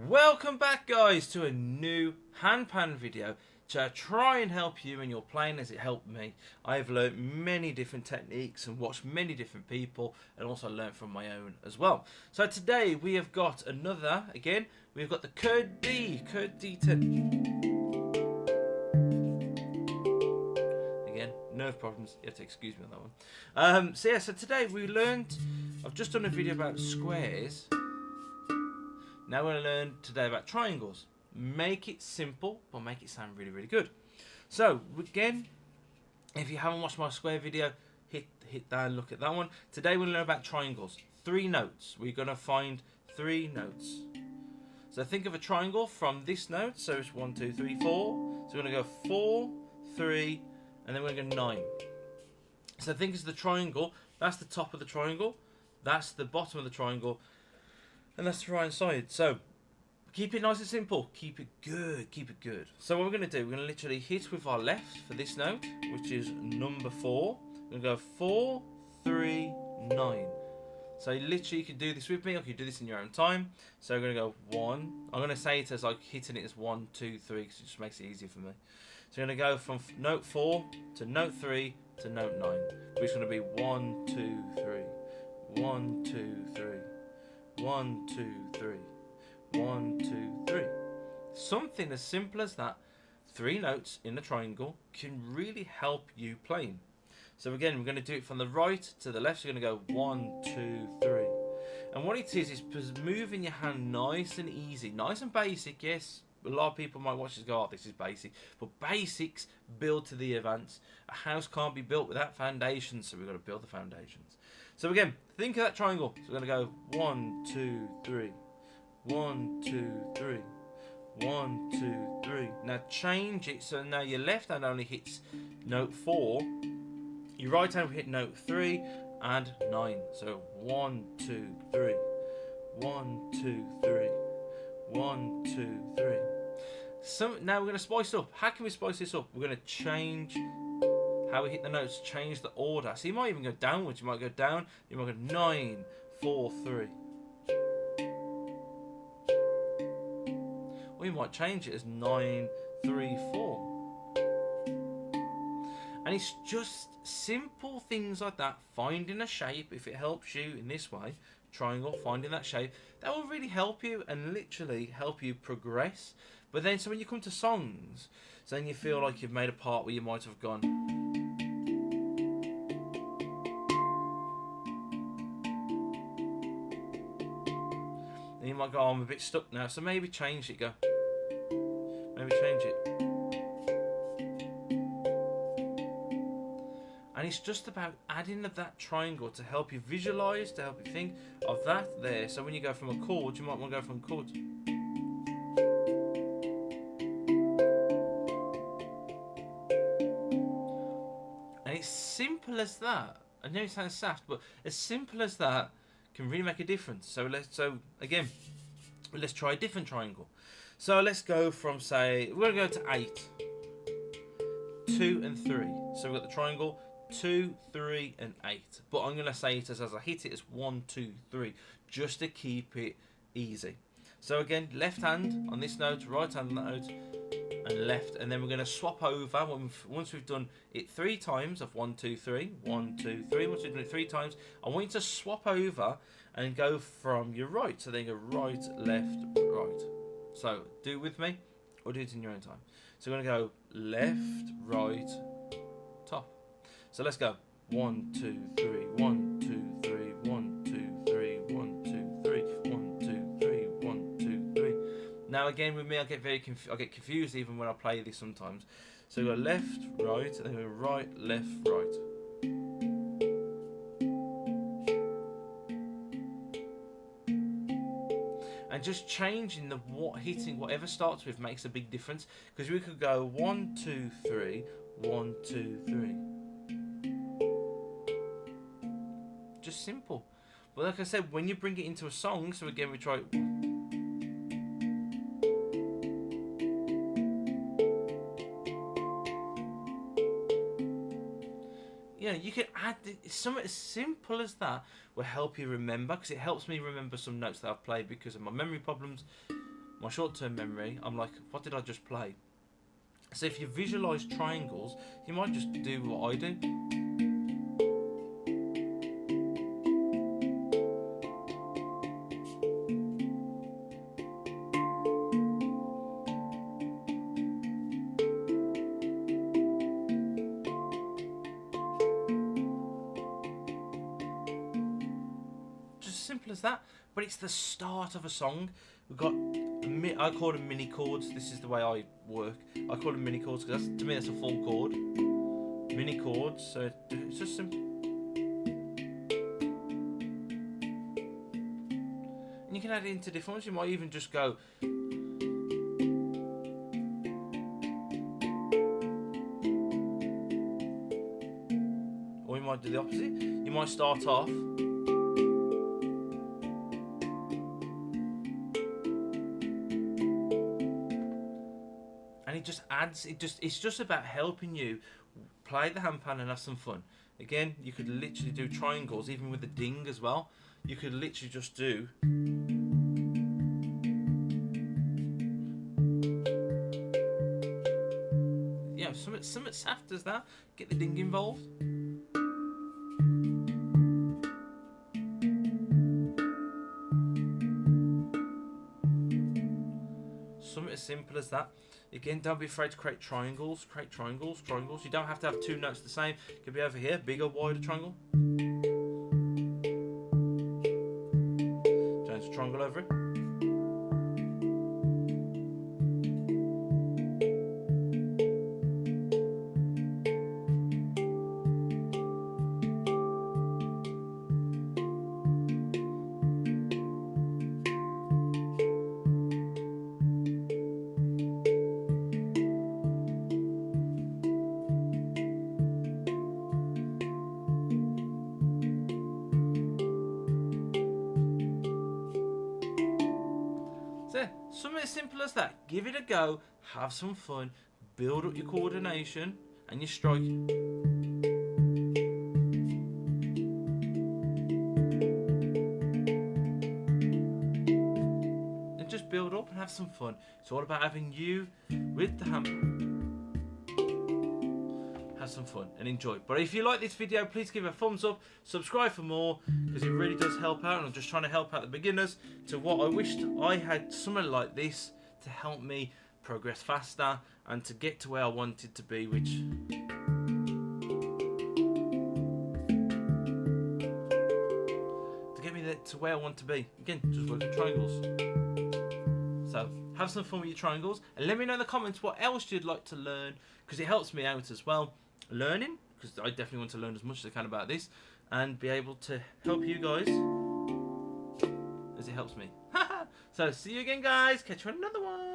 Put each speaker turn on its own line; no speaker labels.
Welcome back, guys, to a new handpan video to try and help you in your playing as it helped me. I've learnt many different techniques and watched many different people and also learnt from my own as well. So today we have got another, we've got the Curd D10. Again, nerve problems, you have to excuse me on that one. So today we learned, I've just done a video about squares. Now we're going to learn today about triangles. Make it simple, but make it sound really, really good. So, again, if you haven't watched my square video, hit that and look at that one. Today we're going to learn about triangles. 3 notes. We're going to find 3 notes. So think of a triangle from this note. So it's 1, 2, 3, 4. So we're going to go 4, 3, and then we're going to go 9. So think of the triangle. That's the top of the triangle. That's the bottom of the triangle. And that's the right side. So keep it nice and simple. Keep it good. Keep it good. So what we're going to do, we're going to literally hit with our left for this note, which is number 4. We're going to go 4, 3, 9. So literally you can do this with me, or you can do this in your own time. So we're going to go 1. I'm going to say it as like hitting it as 1, 2, 3, because it just makes it easier for me. So we're going to go from note 4 to note 3 to note 9, which is going to be 1, 2, 3. 1, 2, 3. 1, 2, 3. 1, 2, 3. Something as simple as that, 3 notes in a triangle, can really help you playing. So again, we're going to do it from the right to the left. So you're going to go 1, 2, 3. And what it is moving your hand nice and easy, nice and basic. Yes, a lot of people might watch this and go, oh, this is basic. But basics build to the advance. A house can't be built without foundations, so we've got to build the foundations. So again, think of that triangle. So we're going to go 1, 2, 3. 1, 2, 3. 1, 2, 3. Now change it so now your left hand only hits note 4. Your right hand will hit note 3 and 9. So 1, 2, 3. 1, 2, 3. 1, 2, 3. So now we're going to spice it up. How can we spice this up? We're going to change how we hit the notes, change the order. So you might even go downwards. You might go down. You might go 9, 4, 3. Or you might change it as 9, 3, 4. And it's just simple things like that. Finding a shape, if it helps you in this way, triangle, finding that shape, that will really help you and literally help you progress. But then, so when you come to songs, so then you feel like you've made a part where you might have gone. And you might go, oh, I'm a bit stuck now, so maybe change it, go. Maybe change it. And it's just about adding that triangle to help you visualise, to help you think of that there. So when you go from a chord, you might want to go from chords. And it's simple as that. I know it sounds soft, but as simple as that can really make a difference. So again, let's try a different triangle. So let's go from, say, we're going to go to 8, 2 and 3. So we've got the triangle 2, 3 and 8. But I'm going to say it as I hit it as 1, 2, 3, just to keep it easy. So again, left hand on this note, right hand on that note, and left, and then we're going to swap over once we've done it 3 times of 1, 2, 3, 1, 2, 3. Once we've done it 3 times, I want you to swap over and go from your right. So then go right, left, right. So do it with me, or do it in your own time. So we're going to go left, right, top. So let's go 1, 2, 3, 1, 2, 3, 1, 2, 3, 1, 2, 3, 1, 2, 3, 1, 2, 3. Now again with me, I get confused even when I play this sometimes. So we go left, right, and then we go right, left, right. And just changing hitting whatever starts with makes a big difference, because we could go 1, 2, 3, 1, 2, 3. Just simple. But like I said, when you bring it into a song, so again we try. You know, you can add something as simple as that will help you remember, because it helps me remember some notes that I've played because of my memory problems. my short-term memory, I'm like, what did I just play? So if you visualise triangles, you might just do what I do. Just as simple as that, but it's the start of a song. We've got, I call them mini chords. This is the way I work. I call them mini chords because to me that's a full chord. Mini chords, so it's just simple. And you can add it into different ones. You might even just go. Or you might do the opposite. You might start off. And it just adds, it's just about helping you play the handpan and have some fun. Again, you could literally do triangles, even with the ding as well. You could literally just do. Yeah, something soft as that. Get the ding involved. Something as simple as that. Again, don't be afraid to create triangles. Create triangles, triangles. You don't have to have two notes the same. It could be over here, bigger, wider triangle. Change the triangle over it. So, something as simple as that. Give it a go, have some fun, build up your coordination and your strike. And just build up and have some fun. It's all about having you with the handpan. Have some fun and enjoy. But if you like this video, please give it a thumbs up, subscribe for more, because it really does help out, and I'm just trying to help out the beginners to what I wished I had something like this to help me progress faster and to get to where I wanted to be, which to get me there to where I want to be. Again, just working triangles. So have some fun with your triangles and let me know in the comments what else you'd like to learn, because it helps me out as well. Learning, because I definitely want to learn as much as I can about this and be able to help you guys as it helps me. So see you again, guys. Catch you on another one.